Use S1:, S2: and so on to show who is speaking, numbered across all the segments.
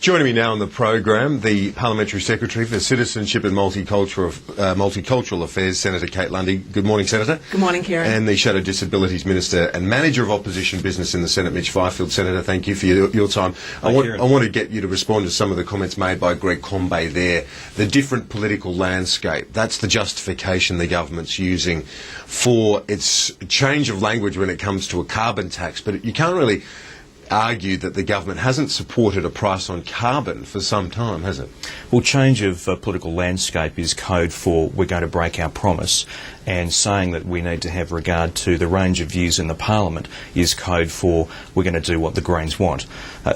S1: Joining me now on the program, the Parliamentary Secretary for Citizenship and Multicultural Affairs, Senator Kate Lundy. Good morning, Senator.
S2: Good morning, Kieran.
S1: And the Shadow Disabilities Minister and Manager of Opposition Business in the Senate, Mitch Fifield. Senator, thank you for your time. I want to get you to respond to some of the comments made by Greg Combet there. The different political landscape, that's the justification the government's using for its change of language when it comes to a carbon tax. But you can't really argue that the government hasn't supported a price on carbon for some time, has it?
S3: Well, change of political landscape is code for we're going to break our promise, and saying that we need to have regard to the range of views in the Parliament is code for we're going to do what the Greens want.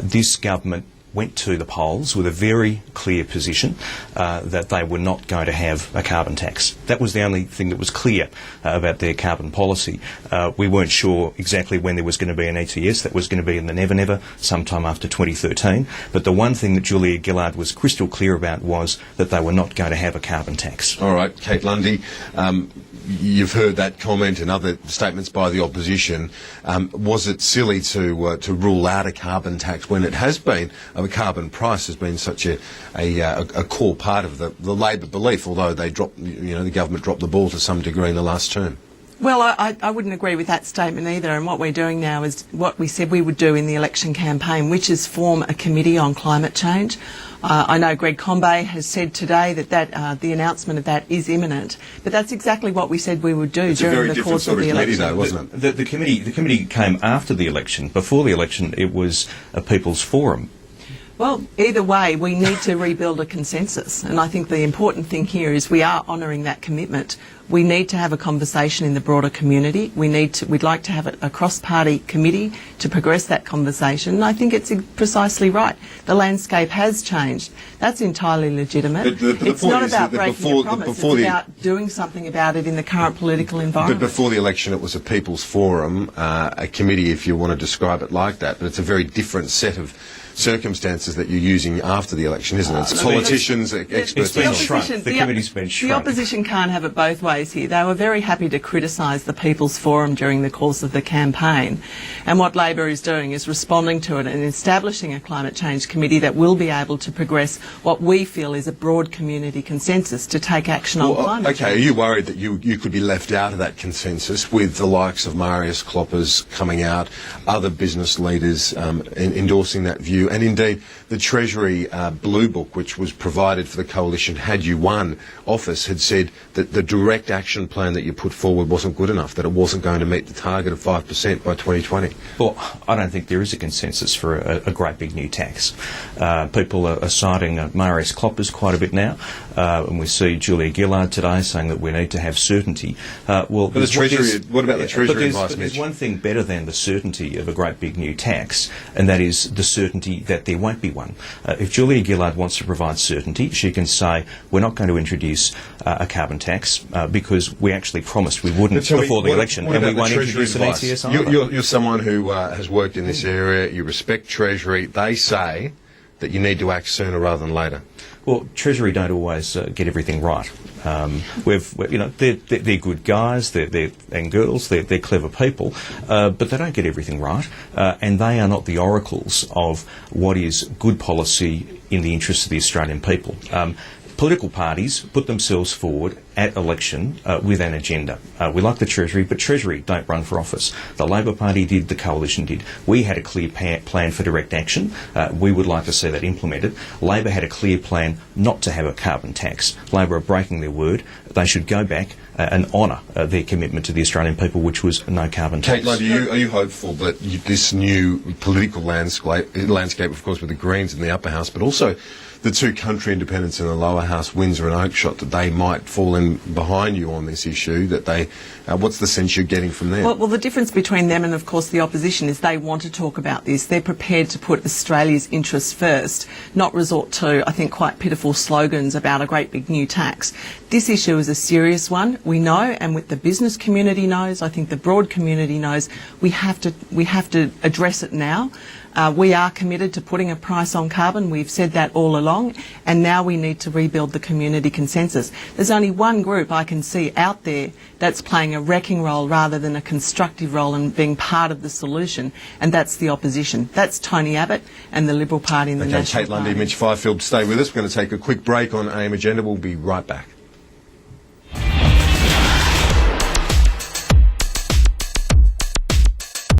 S3: This government went to the polls with a very clear position that they were not going to have a carbon tax. That was the only thing that was clear about their carbon policy. We weren't sure exactly when there was going to be an ETS. That was going to be in the never, sometime after 2013. But the one thing that Julia Gillard was crystal clear about was that they were not going to have a carbon tax.
S1: All right, Kate Lundy, you've heard that comment and other statements by the opposition. Was it silly to rule out a carbon tax when it has been, a carbon price has been such a core part of the Labor belief, although they dropped, the government dropped the ball to some degree in the last term?
S2: Well, I wouldn't agree with that statement either, and what we're doing now is what we said we would do in the election campaign, which is form a committee on climate change. I know Greg Combet has said today that the announcement of that is imminent, but that's exactly what we said we would do during the course of the election.
S1: Though, wasn't it?
S3: The committee came after the election. Before the election, it was a people's forum.
S2: Well, either way, we need to rebuild a consensus, and I think the important thing here is we are honouring that commitment. We need to have a conversation in the broader community. We'd like to have a cross-party committee to progress that conversation, and I think it's precisely right. The landscape has changed. That's entirely legitimate. It's not about breaking a promise, it's about doing something about it in the current political environment.
S1: But before the election it was a people's forum, a committee if you want to describe it like that, but it's a very different set of circumstances that you're using after the election, isn't it? It's politicians, experts.
S3: The committee's been shrunk.
S2: The opposition can't have it both ways here. They were very happy to criticise the People's Forum during the course of the campaign, and what Labor is doing is responding to it and establishing a climate change committee that will be able to progress what we feel is a broad community consensus to take action on climate change.
S1: Okay, are you worried that you could be left out of that consensus with the likes of Marius Kloppers coming out, other business leaders endorsing that view? And indeed, the Treasury Blue Book, which was provided for the coalition had you won office, had said that the direct action plan that you put forward wasn't good enough, that it wasn't going to meet the target of 5% by 2020.
S3: Well, I don't think there is a consensus for a great big new tax. People are citing Marius Kloppers quite a bit now, and we see Julia Gillard today saying that we need to have certainty.
S1: What about the Treasury advice, Mitch?
S3: There's one thing better than the certainty of a great big new tax, and that is the certainty that there won't be one. If Julia Gillard wants to provide certainty, she can say we're not going to introduce a carbon tax because we actually promised we wouldn't before the election, and we won't introduce an ETS either.
S1: You're someone who has worked in this area, you respect Treasury. They say that you need to act sooner rather than later.
S3: Well, Treasury don't always get everything right. They're good guys, and girls, they're clever people, but they don't get everything right, and they are not the oracles of what is good policy in the interests of the Australian people. Political parties put themselves forward at election with an agenda. We like the Treasury, but Treasury don't run for office. The Labor Party did, the Coalition did. We had a clear plan for direct action. We would like to see that implemented. Labor had a clear plan not to have a carbon tax. Labor are breaking their word. They should go back and honour their commitment to the Australian people, which was no carbon tax.
S1: Kate Lundy, are you hopeful that this new political landscape, of course, with the Greens in the upper house, but also the two country independents in the lower house, Windsor and Oakeshott, that they might fall in behind you on this issue? That they, what's the sense you're getting from them?
S2: Well, the difference between them and, of course, the opposition is they want to talk about this. They're prepared to put Australia's interests first, not resort to, I think, quite pitiful slogans about a great big new tax. This issue is a serious one. We know, and what the business community knows, I think the broad community knows, we have to address it now. We are committed to putting a price on carbon. We've said that all along, and now we need to rebuild the community consensus. There's only one group I can see out there that's playing a wrecking role rather than a constructive role and being part of the solution, and that's the opposition. That's Tony Abbott and the Liberal Party and the National
S1: Kate Lundy,
S2: Party.
S1: Mitch Fifield, stay with us. We're going to take a quick break on AIM Agenda. We'll be right back.